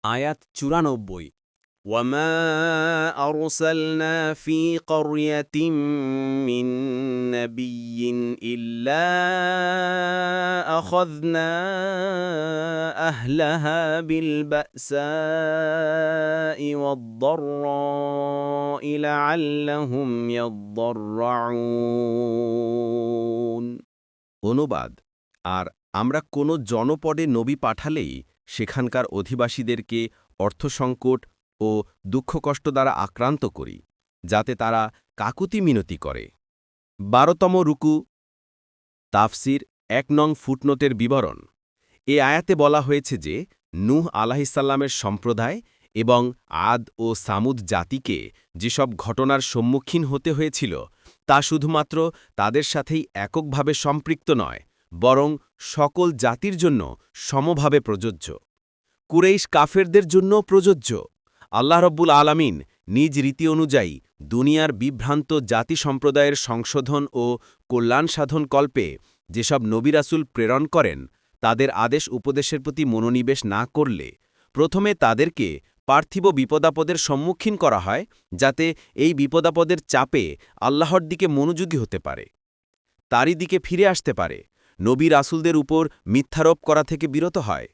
আয়াত ৯৪ وما أرسلنا في قرية من نبي إلا أخذنا أهلها بالبأساء والضراء لعلهم يضرعون অনুবাদ আর আমরা কোনো জনপদে নবী পাঠালেই সেখানকার অধিবাসীদেরকে অর্থসংকট ও দুঃখকষ্ট দ্বারা আক্রান্ত করি যাতে তারা কাকুতি মিনতি করে ১২তম রুকু তাফসির ১ নং ফুটনোটের বিবরণ এ আয়াতে বলা হয়েছে যে নূহ আলাহিসাল্লামের সম্প্রদায় এবং আদ ও সামুদ জাতিকে যেসব ঘটনার সম্মুখীন হতে হয়েছিল তা শুধুমাত্র তাদের সাথেই এককভাবে সম্পৃক্ত নয় বরং সকল জাতির জন্য সমভাবে প্রযোজ্য কুরাইশ কাফেরদের জন্য প্রযোজ্য আল্লাহ রব্বুল আলামিন নিজ রীতি অনুযায়ী দুনিয়ার বিভ্রান্ত জাতি সম্প্রদায়ের সংশোধন ও কল্যাণ সাধন কল্পে যেসব নবী রাসূল প্রেরণ করেন তাদের আদেশ উপদেশের প্রতি মনোনিবেশ না করলে প্রথমে তাদেরকে পার্থিব বিপদাপদের সম্মুখীন করা হয় যাতে এই বিপদাপদের চাপে আল্লাহর দিকে মনোযোগী হতে পারে তারই দিকে ফিরে আসতে পারে নবী রাসূলদের উপর মিথ্যারোপ করা থেকে বিরত হয়